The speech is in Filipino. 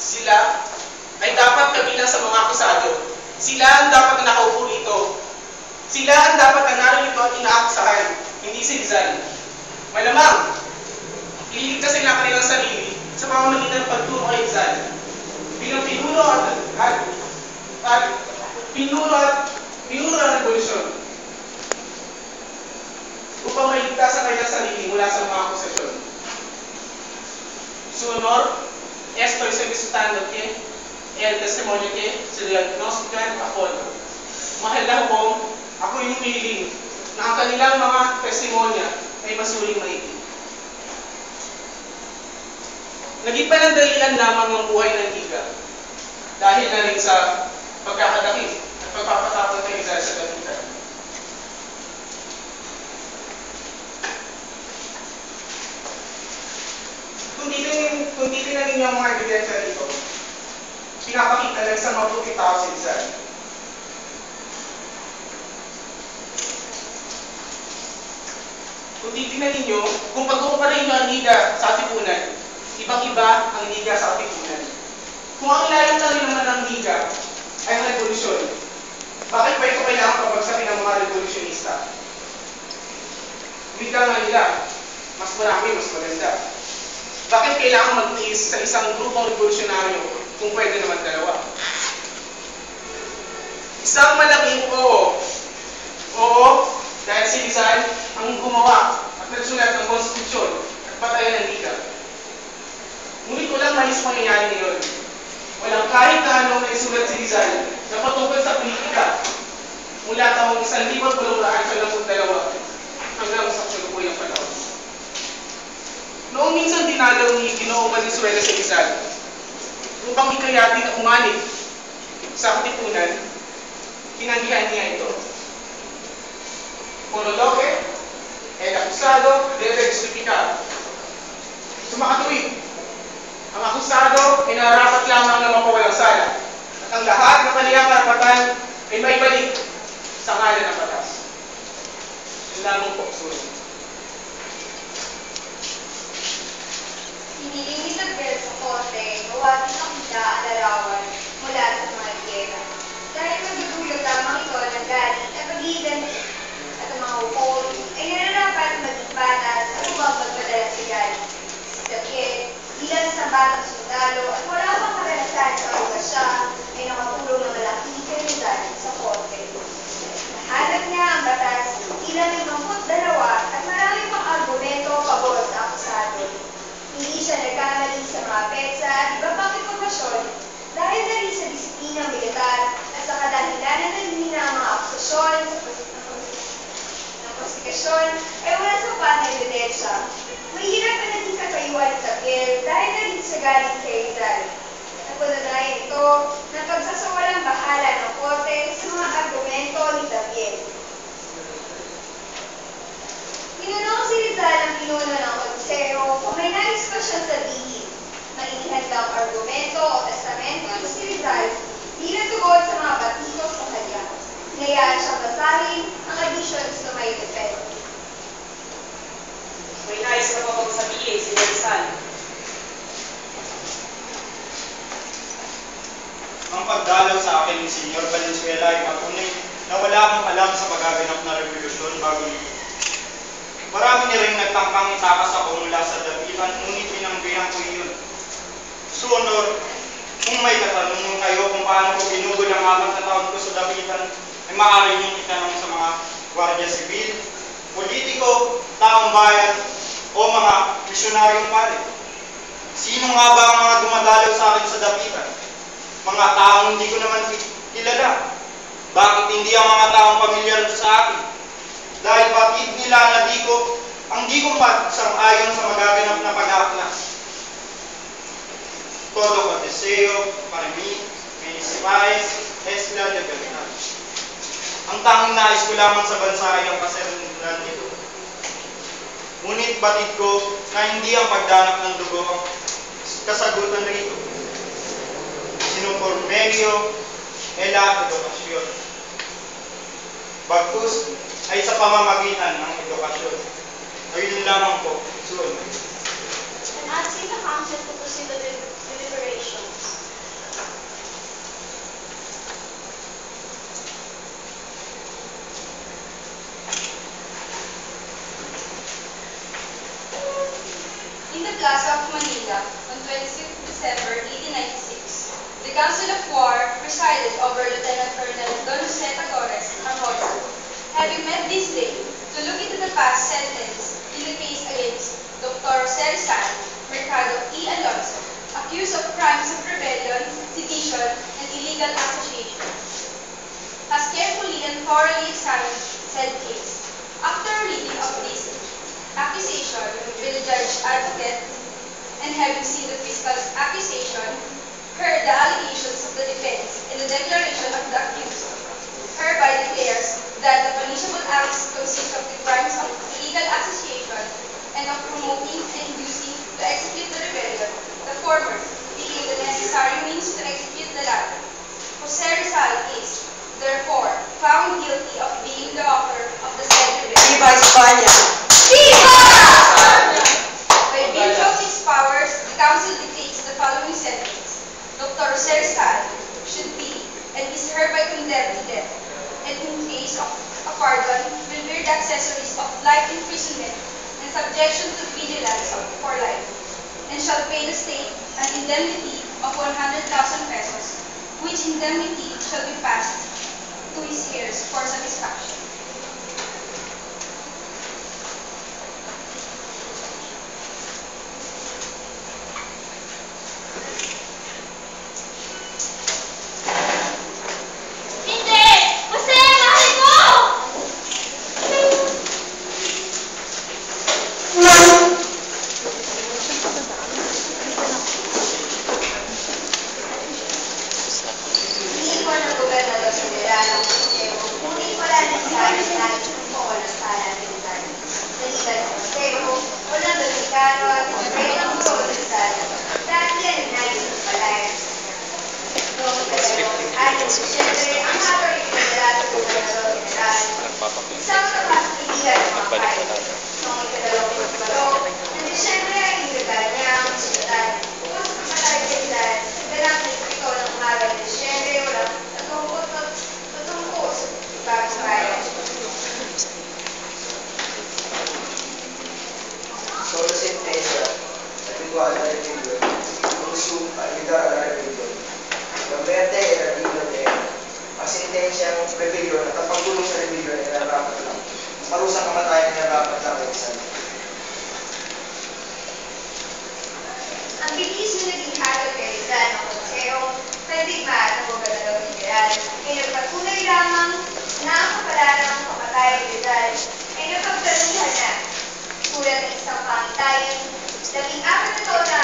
Sila ay dapat kabilang sa mga akusado. Sila ang dapat na nakaupo rito. Sila ang dapat na narito at inaakusahan, hindi si Rizal. Malamang, ililigtas nila ang kanilang sarili sa pamamagitan ng pagturo kay Rizal. Bilang pinuno ng revolusyon upang mailigtas ang kanilang sarili mula sa mga akusasyon. Su honor, estoy solicitando que el testimonio que se diagnostican a fondo. Mahal na hukong, ako yung humihiling na ang kanilang mga testimonya ay masuling maigi. Naging panandalian lamang ang buhay ng Liga dahil na rin sa pagkakadakip at pagpapatapon kay Rizal sa Dapitan. Kung titignan ninyo ang mga ebidensya dito, pinapakita na isang mabuting tao si Rizal. Kung titignan ninyo, kung pag-uumpara ninyo ang Liga sa Katipunan, ibang-iba ang Liga sa Katipunan. Kung ang ilalim na rin naman ng Liga ay ang revolusyon, bakit ba ito kailangan pabagsakin ng mga revolusyonista? Wika nga nila, mas marami, mas maganda. Bakit kailangan mag-tiis sa isang grupong revolusyonaryo kung pwede naman dalawa? Isang malaking oo. Oo, dahil si Rizal ang gumawa at nagsulat ng konstitusyon at batayan ng Liga. Ngunit walang malis mangyayari ngayon. Walang kahit na anong naisulat si Rizal na patungkol sa politika mula taong 1892 hanggang sa kasalukuyang panahon. Noong minsan dinalaw ni Ginoong Valenzuela si Rizal upang ikayati na umanib sa Katipunan, tinanggihan niya ito. Monologue, el acusado debe justificar. Sumakatuwid, ang akusado ay nararapat lamang na mapawalang sala at ang lahat ng kanilang karapatan ay maibalik sa ngalan ng batas. Yun lamang po, sulit. Hiniling ni Gabriel sa korte, gawa din ang hila ang larawan mula sa mga gera. Dahil magdudulot lamang ito ng galit at pag-iigan at ang mga upol ay nararapat maging batas at huwag magpadala sa galit. Si Gabriel, bilang isang batang sundalo at wala pang karanasan sa ogasya, ay nakatulong ng malaking karindan sa korte. Nahanap niya ang batas ilang 52 at marami pang argumento pabor sa akusado. Hindi siya nagkamali sa mga petsa at iba pang impormasyon dahil na rin sa disiplinang militar at sa kadahilanan ng hindi na ang mga akusasyon ng prosecution ay wala sapat na ebidensya. Mahirap na naging katayuan ni Gabriel dahil na rin sa galing kay Rizal. Napunadayan ito ng pagsasawalang bahala ng korte sa mga argumento ni Gabriel. Tinanong si Rizal ang pinuno ng konsero kung may nais pa siyang sabihin. Mainihandang argumento o testamento ni si Rizal bilang tugon sa mga batikos sa kanya. Hinayaan siyang basahin ang additions to my defense. May nais ka pa bang sabihin, si Rizal? Ang pagdalaw sa akin ni Senyor Valenzuela ay patunay na wala akong alam sa pagaganap na revolusyon bago nito. Marami na rin nagtangkang itakas ako mula sa Dapitan, ngunit pinanggihan ko iyon. Su honor, kung may katanungan kayo kung paano ko binugol ang 4 na taon ko sa Dapitan, ay maaari niyong itanong sa mga Guardia Civil, politiko, taong bayan, o mga misyonaryong pare. Sino nga ba ang mga dumadalaw sa akin sa Dapitan? Mga taong hindi ko naman kilala. Bakit hindi ang mga taong pamilyar sa akin? Dahil bakit nila na di ko sang-ayon sa magaganap na pag-aaklas. Todo con deseo, para mí, municipales, es la libertad. Ang tanging nais ko lamang sa bansa ay ang kasalunan nito. Ngunit batid ko na hindi ang pagdanap ng dugo ang kasagutan rito. Sino por medio de la educación. Bagkus ay sa pamamagitan ng edukasyon. Ayun lamang po. Susunod. And asking the council to proceed with deliberations. The Council of War presided over Lieutenant Colonel Don Jose Torres Arroyo. Having met this day to look into the past sentence in the case against Dr. Rizal Mercado E. Alonso, accused of crimes of rebellion, sedition, and illegal association, has carefully and thoroughly examined said case. After reading of this accusation with the judge advocate and having seen the fiscal's accusation, heard the allegations of the defense and the declaration of the accused, hereby declares that the punishable acts consist of the crimes of illegal association and of promoting and inducing to execute the rebellion, the former being the necessary means to execute the latter. Jose Rizal is, therefore, found guilty of being the author of the said rebellion. Viva España! Viva! By virtue of its powers, the Council dictates the following sentence. Dr. Jose Rizal should be and is hereby condemned to death, and in case of a pardon, will bear the accessories of life imprisonment and subjection to vigilance for life, and shall pay the state an indemnity of 100,000 pesos, which indemnity shall be passed to his heirs for satisfaction. Hindi ko ng gobernador federal ang Consejo, ngunit wala nang sabi nais ng tungkol ng sala militar. Nalitan sa Consejo, walang Dominicano at Supremong Provincial, dahil yan ang nais ng palayan. Noong ikadalawang araw ng Disyembre, ang habang federal at gobernador federal, isang takas kaibigan ng mga payo. Noong ikadalawang araw ng Disyembre, ay inigal niya ang ospital. Kung sa kapatay federal, dalang ito ng umaga ng Disyembre, walang natungkos bagong bayan. Solo sentencia, habitual na rebelión, konsum ayudar a la rebelión. Converte el artículo de ang sentensyang rebelión at ang pagtulong sa rebelión ay narapat lang. Parusang kamatayan ay narapat lang ay isa. Ang bilis na naging hatol kay Rizal ng Consejo, pandigma at ng gobernador federal, ay nagpatunay lamang na ang kapalaran ng pamatay ni Rizal ay napagdaluhan na tulad ng isang pangitayan, 14 na taon na